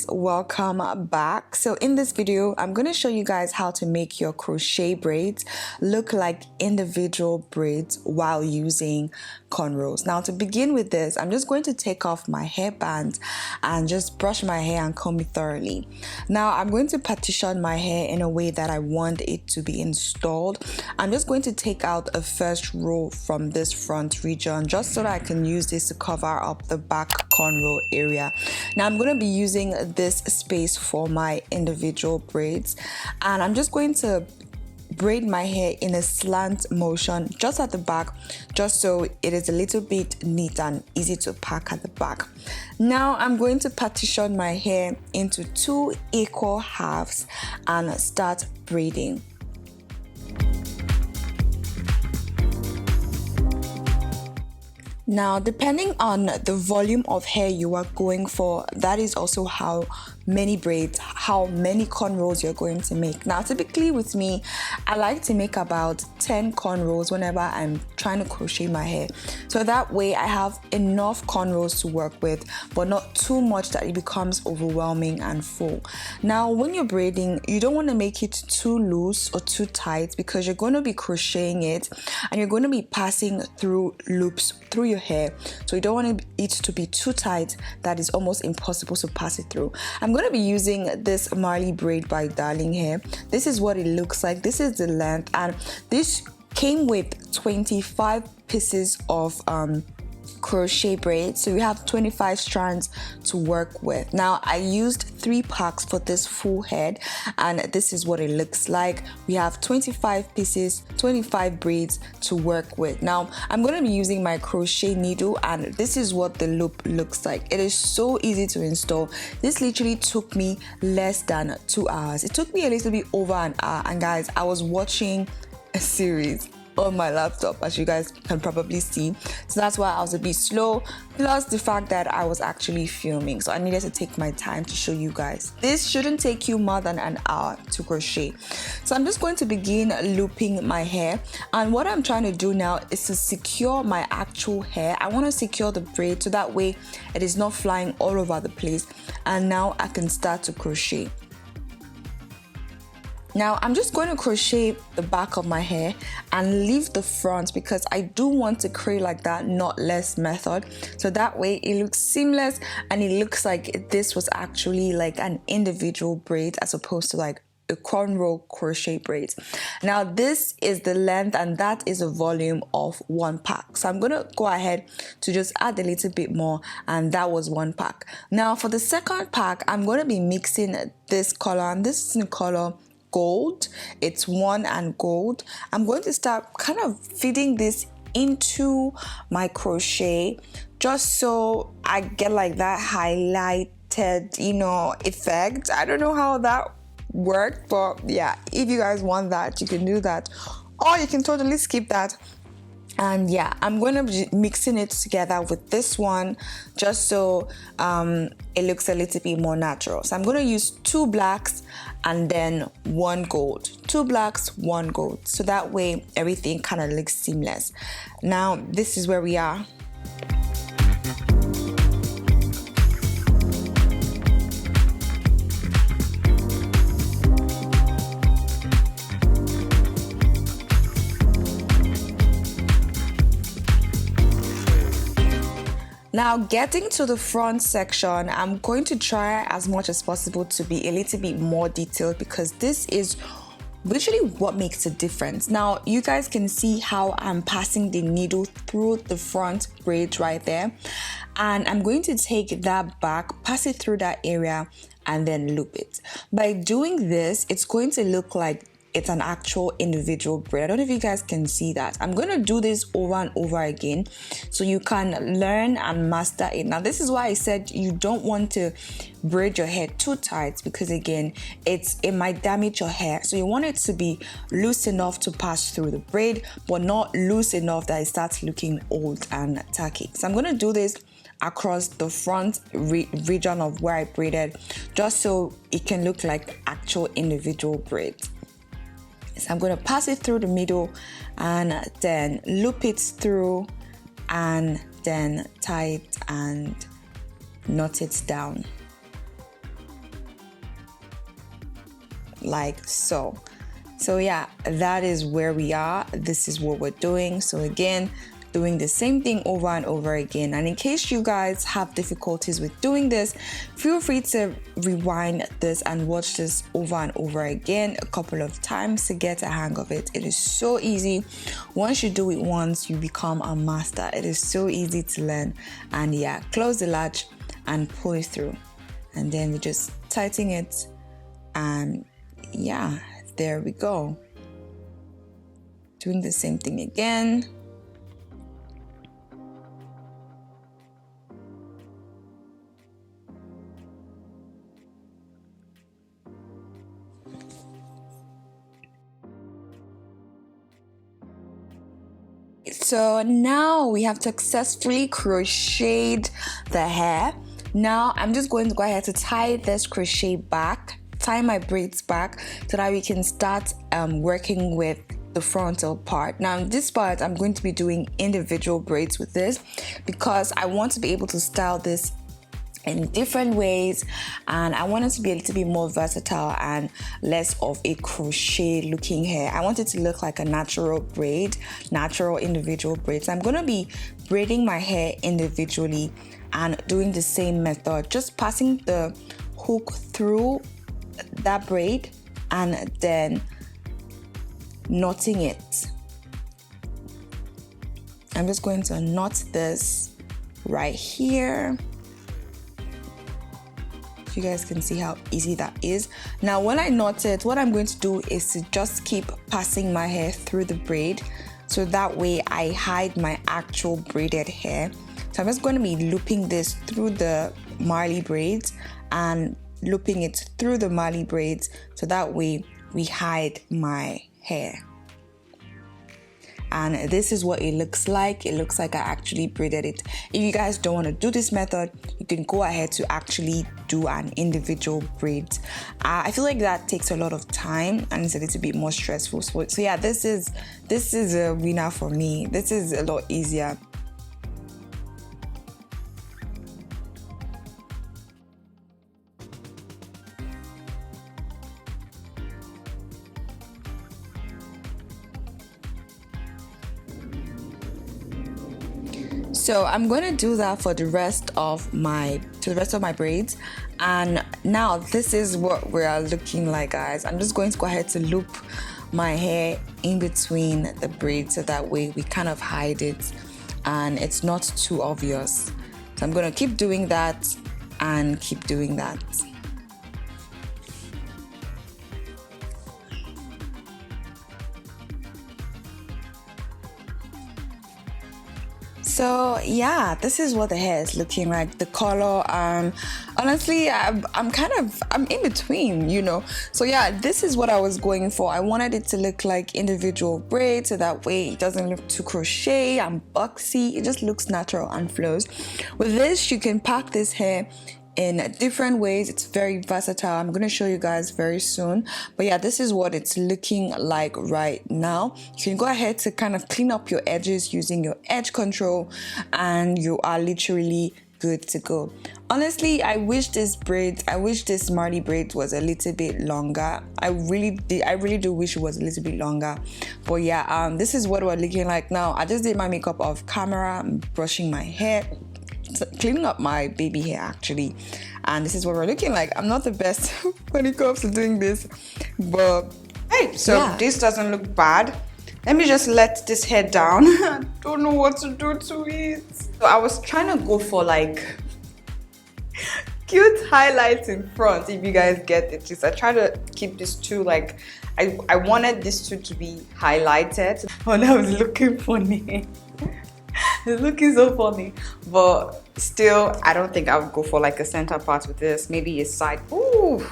guys, welcome back. So in this video I'm going to show you guys how to make your crochet braids look like individual braids while using cornrows. Now to begin with this, I'm just going to take off my hairband and just brush my hair and comb it thoroughly. Now I'm going to partition my hair in a way that I want it to be installed. I'm just going to take out a first row from this front region just so that I can use this to cover up the back cornrow area. Now I'm going to be using this space for my individual braids, and I'm just going to braid my hair in a slant motion just at the back, just so it is a little bit neat and easy to pack at the back. Now I'm going to partition my hair into 2 equal halves and start braiding. Now, depending on the volume of hair you are going for, that is also how many braids, how many cornrows you're going to make. Now, typically with me, I like to make about 10 cornrows whenever I'm trying to crochet my hair. So that way I have enough cornrows to work with, but not too much that it becomes overwhelming and full. Now, when you're braiding, you don't want to make it too loose or too tight because you're going to be crocheting it and you're going to be passing through loops through your hair. So you don't want it to be too tight that is almost impossible to pass it through. I'm going to be using this Marley braid by Darling Hair. This is what it looks like. This is the length, and this came with 25 pieces of crochet braids, so you have 25 strands to work with. Now I used 3 packs for this full head, and this is what it looks like. We have 25 pieces, 25 braids to work with. Now I'm going to be using my crochet needle, and this is what the loop looks like. It is so easy to install. This literally took me less than 2 hours. It took me a little bit over an hour, and guys, I was watching a series on my laptop, as you guys can probably see, so that's why I was a bit slow, plus the fact that I was actually filming, so I needed to take my time to show you guys. This shouldn't take you more than an hour to crochet. So I'm just going to begin looping my hair, and what I'm trying to do now is to secure my actual hair. I want to secure the braid so that way it is not flying all over the place, and now I can start to crochet. Now I'm just going to crochet the back of my hair and leave the front because I do want to create like that knotless method, so that way it looks seamless and it looks like this was actually like an individual braid as opposed to like a cornrow crochet braid. Now this is the length and that is a volume of 1 pack, so I'm gonna go ahead to just add a little bit more, and that was 1 pack. Now for the second pack, I'm going to be mixing this color, and this is in color gold. It's 1 and gold. I'm going to start kind of feeding this into my crochet just so I get like that highlighted, you know, effect. I don't know how that worked, but yeah, if you guys want that, you can do that, or you can totally skip that. And yeah, I'm going to be mixing it together with this one just so it looks a little bit more natural. So I'm going to use 2 blacks and then 1 gold. 2 blacks, 1 gold. So that way everything kind of looks seamless. Now this is where we are. Now getting to the front section, I'm going to try as much as possible to be a little bit more detailed because this is literally what makes a difference. Now you guys can see how I'm passing the needle through the front braid right there, and I'm going to take that back, pass it through that area, and then loop it. By doing this, it's going to look like it's an actual individual braid. I don't know if you guys can see that. I'm going to do this over and over again so you can learn and master it. Now this is why I said you don't want to braid your hair too tight, because again it might damage your hair. So you want it to be loose enough to pass through the braid, but not loose enough that it starts looking old and tacky. So I'm going to do this across the front region of where I braided just so it can look like actual individual braids. So I'm going to pass it through the middle and then loop it through and then tie it and knot it down. like so. So yeah, that is where we are. This is what we're doing. So again, doing the same thing over and over again. And in case you guys have difficulties with doing this, feel free to rewind this and watch this over and over again a couple of times to get a hang of it. It is so easy. Once you do it once, you become a master. It is so easy to learn. And yeah, close the latch and pull it through. And then we just tighten it, and yeah, there we go. Doing the same thing again. So now we have successfully crocheted the hair. Now I'm just going to go ahead to tie this crochet back, tie my braids back so that we can start working with the frontal part. Now this part I'm going to be doing individual braids with this because I want to be able to style this in different ways, and I want it to be a little bit more versatile and less of a crochet looking hair. I want it to look like a natural braid, natural individual braids. So I'm going to be braiding my hair individually and doing the same method, just passing the hook through that braid and then knotting it. I'm just going to knot this right here. You guys can see how easy that is. Now when I knot it, what I'm going to do is to just keep passing my hair through the braid, so that way I hide my actual braided hair. So I'm just going to be looping this through the Marley braids and looping it through the Marley braids, so that way we hide my hair. And this is what it looks like. It looks like I actually braided it. If you guys don't want to do this method, you can go ahead to actually do an individual braid. I feel like that takes a lot of time and it's a little bit more stressful. So yeah, this is a winner for me. This is a lot easier. So I'm going to do that for the rest of my braids. And now this is what we are looking like, guys. I'm just going to go ahead to loop my hair in between the braids so that way we kind of hide it and it's not too obvious. So I'm going to keep doing that and keep doing that. So yeah, this is what the hair is looking like. The color, honestly, I'm in between, you know. So yeah, this is what I was going for. I wanted it to look like individual braids, so that way it doesn't look too crochet and boxy. It just looks natural and flows. With this, you can pack this hair in different ways. It's very versatile. I'm going to show you guys very soon, but yeah, this is what it's looking like right now. You can go ahead to kind of clean up your edges using your edge control and you are literally good to go. Honestly, I wish this Marley braid was a little bit longer. I really do wish it was a little bit longer, but yeah, this is what we're looking like now. I just did my makeup off camera. I'm brushing my hair, cleaning up my baby hair actually, and this is what we're looking like. I'm not the best when it comes to doing this, but hey, so yeah. This doesn't look bad. Let me just let this hair down. I don't know what to do to it. So I was trying to go for like cute highlights in front, if you guys get it. Just I try to keep this two like I wanted this two to be highlighted, but that was looking funny. It's looking so funny, but still, I don't think I would go for like a center part with this. Maybe a side. Ooh,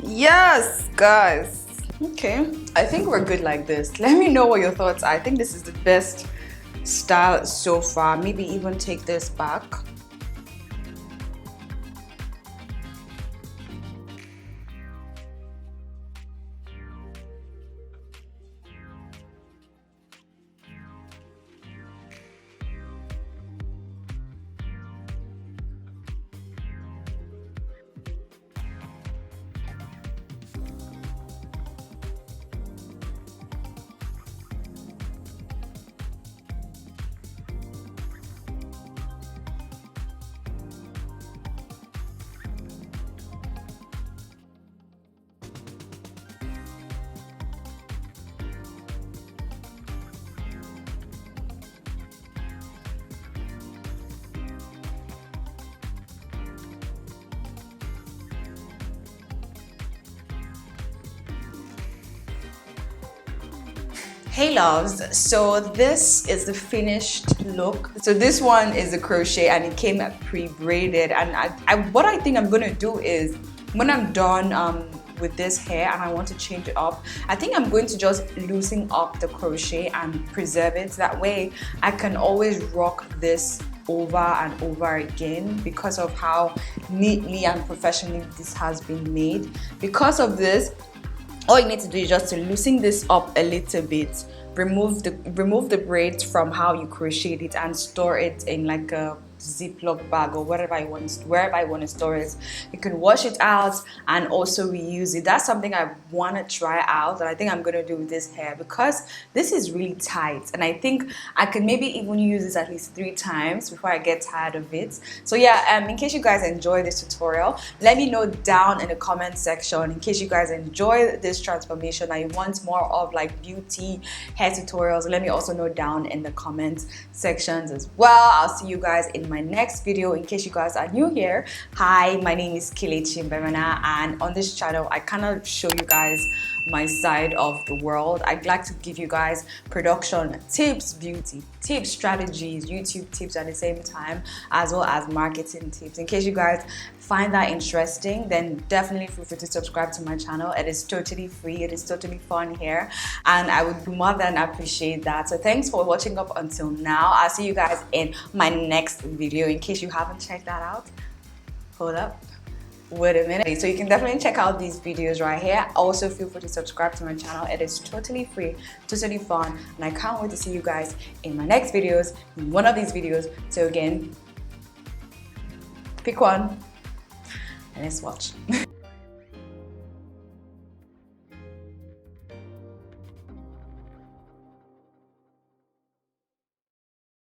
yes, guys. Okay, I think we're good like this. Let me know what your thoughts are. I think this is the best style so far. Maybe even take this back. Hey loves, so this is the finished look. So this one is a crochet and it came pre-braided, and what I think I'm gonna do is when I'm done with this hair and I want to change it up, I think I'm going to just loosen up the crochet and preserve it. That way I can always rock this over and over again because of how neatly and professionally this has been made. Because of this, all you need to do is just to loosen this up a little bit, remove the braids from how you crocheted it and store it in like a Ziploc bag or wherever I want to store it. You can wash it out and also reuse it. That's something I want to try out, and I think I'm gonna do with this hair because this is really tight, and I think I can maybe even use this at least 3 times before I get tired of it. So yeah, in case you guys enjoy this tutorial, let me know down in the comment section. In case you guys enjoy this transformation and you want more of like beauty hair tutorials, let me also know down in the comment sections as well. I'll see you guys in my next video. In case you guys are new here, hi, my name is 𝙏𝙚𝙚𝙙𝙤𝙥, and on this channel I kind of show you guys my side of the world. I'd like to give you guys production tips, beauty tips, strategies, YouTube tips at the same time, as well as marketing tips. In case you guys find that interesting, then definitely feel free to subscribe to my channel. It is totally free, it is totally fun here, and I would more than appreciate that. So thanks for watching up until now. I'll see you guys in my next video. In case you haven't checked that out, hold up, wait a minute. So you can definitely check out these videos right here. Also feel free to subscribe to my channel. It is totally free, totally fun, and I can't wait to see you guys in my next videos, in one of these videos. So again, pick one and let's watch.